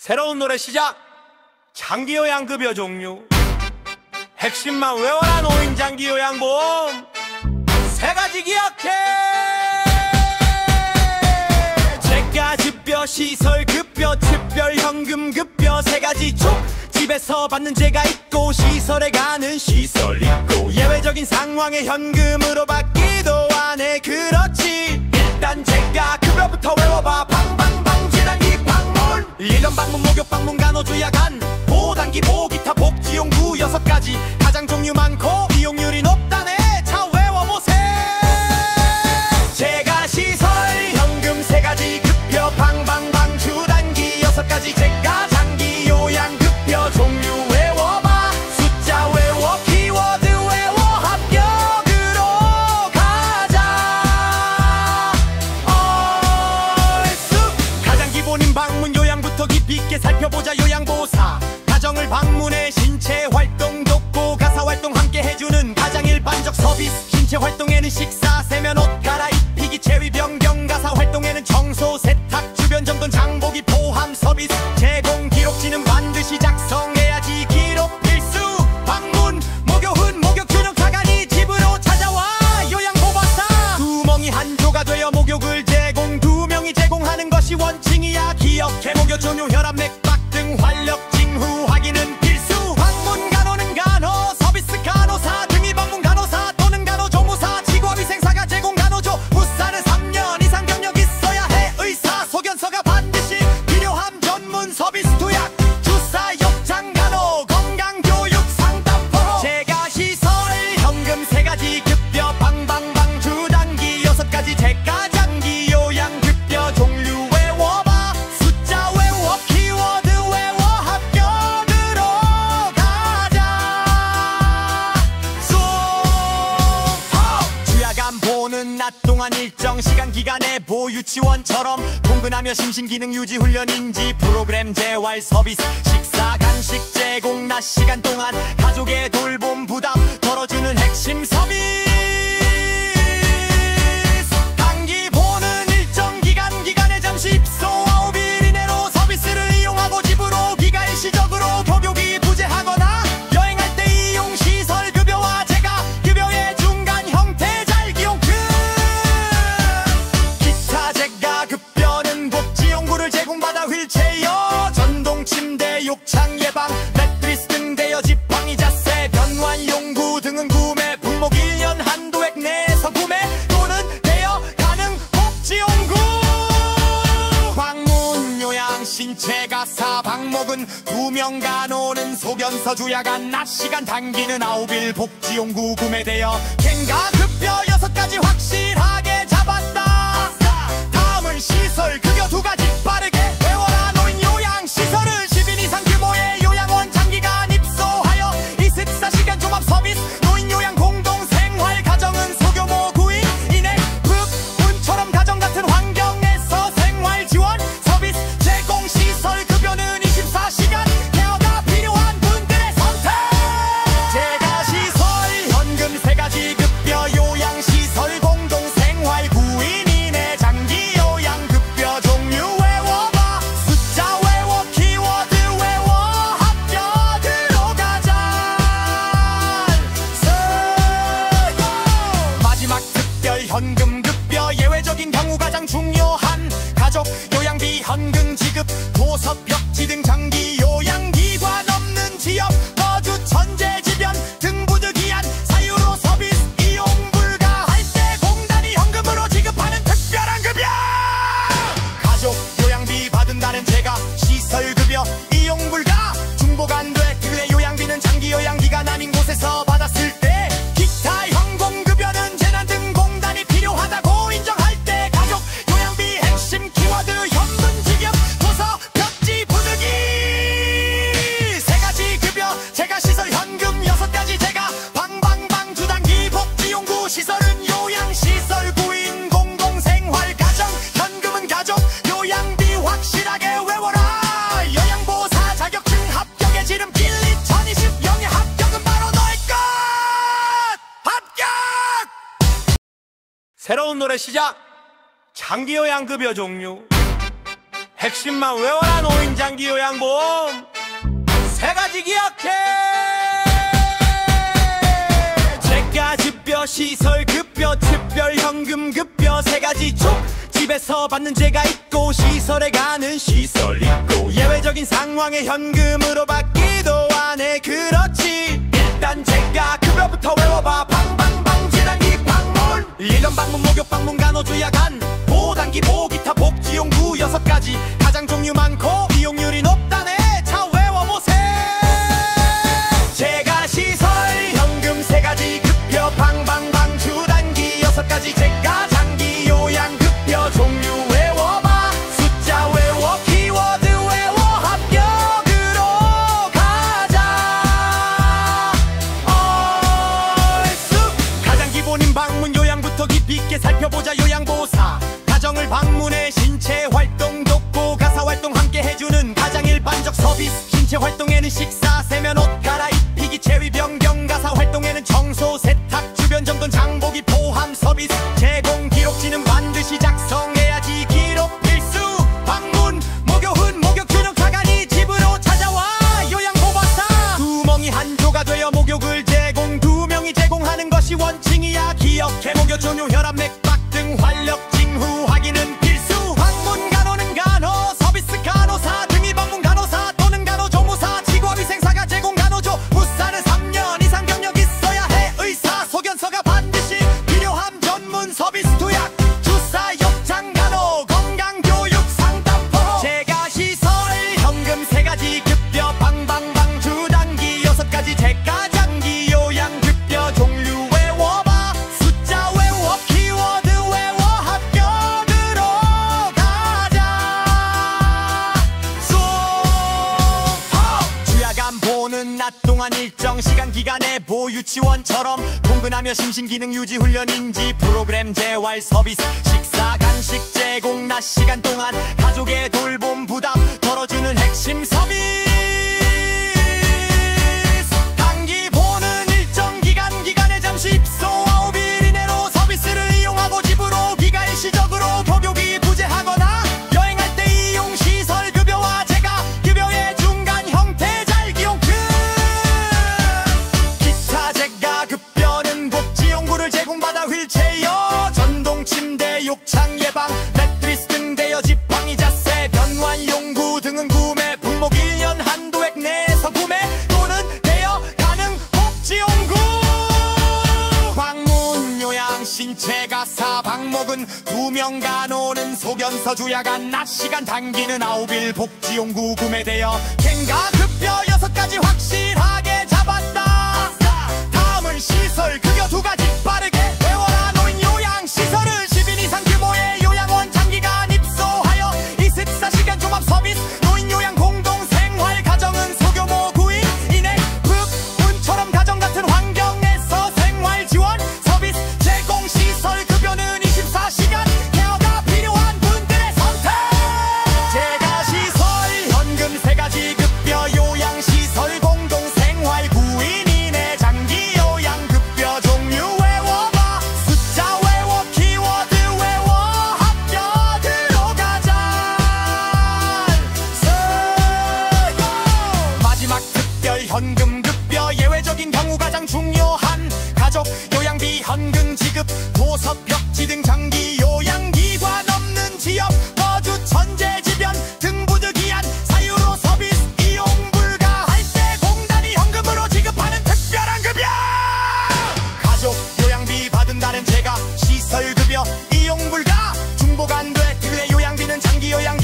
새로운 노래 시작! 장기요양급여 종류 핵심만 외워라. 노인장기요양보험 세 가지 기억해. 재가급여, 시설급여, 특별현금급여 세 가지 쭉. 집에서 받는 재가 있고 시설에 가는 시설 있고 예외적인 상황에 현금으로 받기도 하네. 그렇지. 일단 재가급여부터 외워봐. 방방방지단기 방문 1년 방문, 목욕 방문, 간호조 야간 보단기, 보기타, 복지용구 6가지. 가장 종류 많고 비용률이 높다네. 자 외워보세. 재가시설 현금 3가지 급여 방방방 주단기 6가지. 재가 장기 요양급여 종류 외워봐. 숫자 외워, 키워드 외워. 합격으로 가자. 얼쑤. 가장 기본인 방문 요양부터 깊이 있게 살펴보자. 요양보호사 가정을 방문해 신체 활동 돕고 가사 활동 함께 해주는 가장 일반적 서비스. 신체 활동에는 식사, 세면, 옷 갈아입히기, 체위 변경. 가사 활동에는 청소, 세탁, 주변 점검, 장보기 포함 서비스 제공. 기록지는 반드시 작성해야지. 기록 필수. 방문, 목욕 후 목욕 균형 차간이 집으로 찾아와. 요양보호사 2멍이 한 조가 되어 목욕을 제공. 2명이 제공하는 것이 원칙이야. 기억해. 목욕 전후 혈압, 맥박 등 활력 징후 확인은 필수. 방문 간호는 간호 서비스 간호사 등이 방문 간호사 또는 간호조무사, 치과위생사가 제공 간호조. 무사는 3년 이상 경력 있어야 해. 의사 소견서가 반드시 필요함. 전문 서비스 투약, 주사, 욕장 간호, 건강교육 상담 포로. 재가시설 현금 3가지 급여 방방방 주단기 6가지. 재가장기 요양급여 종류 외워봐. 숫자 외워, 키워드 외워. 합격으로 가자. 주야간 보는 낮 동안 일정 시간 기간에 보유치원처럼 동근하며 심신기능 유지 훈련인지 프로그램 재활 서비스. 식사 간식 제공. 낮 시간 동안 가족의 돌봄 부담 덜어주는 핵심 서비스. 단기 보는 일정 기간에 잠시 입소 9일 이내로 서비스를 이용하고 집으로 귀가 일시적으로 목욕이 부재하거나 여행할 때 이용 시설 급여와 재가 급여의 중간 형태 잘 기억해. 기타 재가 급여는 복지용구를 제공받아 휠체어, 전동 침대, 욕창 예방, 매트리스 등 대여 지팡이, 자세 변환 용구 등은 구매 품목 1년 한도액 내에서 구매 또는 대여 가능. 복지용구 방문 요양 신체 가사 방목은 2명 간호는 소견서 주야간 낮 시간 단기는 9일. 복지용구 구매 대여 갱가 급여 6가지 확실하게 잡았다. 다음은 시설 급여 2가지 빠르게 외워라. 노인 요양 시설은 10인 이상 규모의 요양원 장기간 입소하여 24시간 종합 서비스. 노인 요양 공동생활 가정은 소규모 9인 이내 북문처럼 가정 같은 환경에서 생활 지원 서비스 제공. 시설 급여는 24시간 케어가 필요한 분들의 선택. 재가시설 현금 3가지 급여 요양시설 공동생활 9인 이내 장기 요양급여 종류 외워봐. 숫자 외워, 키워드 외워. 합격으로 가자. 마지막 특별 현금 급여 예외적인 경우 가장 중요한 가족 요양비 현금 지급. 도서, 벽지 등 장기 요양기관 없는 지역, 거주, 천재, 지변 등 부득이한 사유로 서비스 이용 불가할 때 공단이 현금으로 지급하는 특별한 급여. 가족 요양비 받은다는 재가 시설 급여 이용 불가. 중복 안 돼. 그의 요양비는 장기 요양기관 아닌 곳에서 받았을 때. 기타 현금급여는 재난 등 공단이 필요하다고 인정할 때. 가족 요양비 핵심 키워드 현금 지급, 도서, 벽지, 부득이 3가지 급여. 재가시설 현금 6가지. 재가 방방방 주단기 복지용구 시설은 요양시설 9인 공동생활 가정. 현금은 가족 요양비 확실하게 외워라. 요양보호사 자격증 합격의 지름길 2020 영예 합격은 바로 너의 것. 합격! 새로운 노래 시작! 장기요양급여 종류 핵심만 외워라. 노인장기 요양보험 세 가지 기억해. 재가급여, 시설급여, 특별현금급여 세 가지 쭉. 집에서 받는 재가 있고 시설에 가는 시설 있고 예외적인 상황에 현금으로 받기도 하네. 그렇지. 일단 재가급여부터 외워봐. 방방방 재단기 방문 1년 방문, 목욕 방문, 간호조 야간 보단기, 보기타, 복지용구 6가지. 가장 종류 많고 비용률이 높다네. 자 외워보세. 재가시설 현금 세 가지 급여 방방방 주단기 6가지. 재가장기 요양급여 종류 외워봐. 숫자 외워, 키워드 외워. 합격으로 가자. 얼쑤. 가장 기본인 방문 요양부터 깊이 있게 살펴보자. 요양보호사 가정을 방문해 신체 활동 돕고 가사 활동 함께 해주는 가장 일반적 서비스. 신체 활동에는 식사, 세면, 옷 갈아입히기, 체위 변경. 가사 활동에는 청소, 세탁, 주변 정돈, 장보기 포함 서비스. 제공 기록지는 반드시 작성해야지. 기록 필수. 방문, 목욕 후 목욕 균형 차간이 집으로 찾아와. 요양보호사 2멍이 한 조가 되어 목욕을 제공. 2명이 제공하는 것이 원칙이야. 기억해. 목욕 전후 혈압, 맥박 등 활력 징후 확인은 필수. 방문 간호는 간호 서비스 간호사 등이 방문 간호사 또는 간호조무사. 치과위생사가 제공 간호조. 무사는 3년 이상 경력 있어야 해. 의사 소견서가 반드시 필요함. 전문 서비스 투약, 주사, 욕장 간호, 건강교육 상담포. 재가시설 현금 세 가지 급여 방방방 주단기 6가지. 재가장기 요양급여 종류 외워봐. 숫자 외워, 키워드 외워. 합격으로 가자. 주야간 보는 낮 동안 일정 시간 기간에 보유치원처럼 동근하며 심신기능 유지 훈련인지 프로그램 재활 서비스. 식사 간식 제공 낮 시간 동안 가족의 돌봄 부담 덜어주는 핵심 서비스. 단기 보는 일정 기간에 잠시 입소 9일 이내로 서비스를 이용하고 집으로 귀가 일시적으로 목욕이 부재하거나 여행할 때 이용 시설 급여와 재가 급여의 중간 형태 잘 기억해. 기타 재가 급여는 복지용구를 제공받아 휠체어, 전동 침대, 욕창 예방, 매트리스 등 대여 지팡이, 자세 변환 용구 등은 구매 품목 1년 한도액 내에서 구매 또는 대여 가능. 복지용구 방문 요양 신체 가사 방목은 2명 간호는 소견서 주야간 낮 시간 단기는 9일. 복지용구 구매 대여 갱가 급여 6가지 확실하게 잡았다. 다음은 시설 급여 2가지 빠르게 외워라. 노인 요양 시설은 10인 이상 규모의 요양원 장기간 입소하여 24시간 종합 서비스. 노인 요양 공동생활 가정은 소규모 9인 이내 흑운처럼 가정 같은 환경에서 생활 지원 서비스 제공. 시설 급여는 24시간 케어가 필요한 분들의 선택. 재가시설 현금 세 가지 급여 요양시설 공동생활 9인 이내 장기 요양급여 종류 외워봐. 숫자 외워, 키워드 외워. 합격으로 가자. 마지막 특별 현금 급여 예외적인 경우 가장 중요한 가족 요양비 현금 지급. 도서, 벽지 등 장기 요양기관 없는 지역 거주 천재 지변 등 부득이한 사유로 서비스 이용 불가할 때 공단이 현금으로 지급하는 특별한 급여. 가족 요양비 받은다는 재가 시설 급여 이용 불가. 중복 안 돼. 그의 요양비는 장기 요양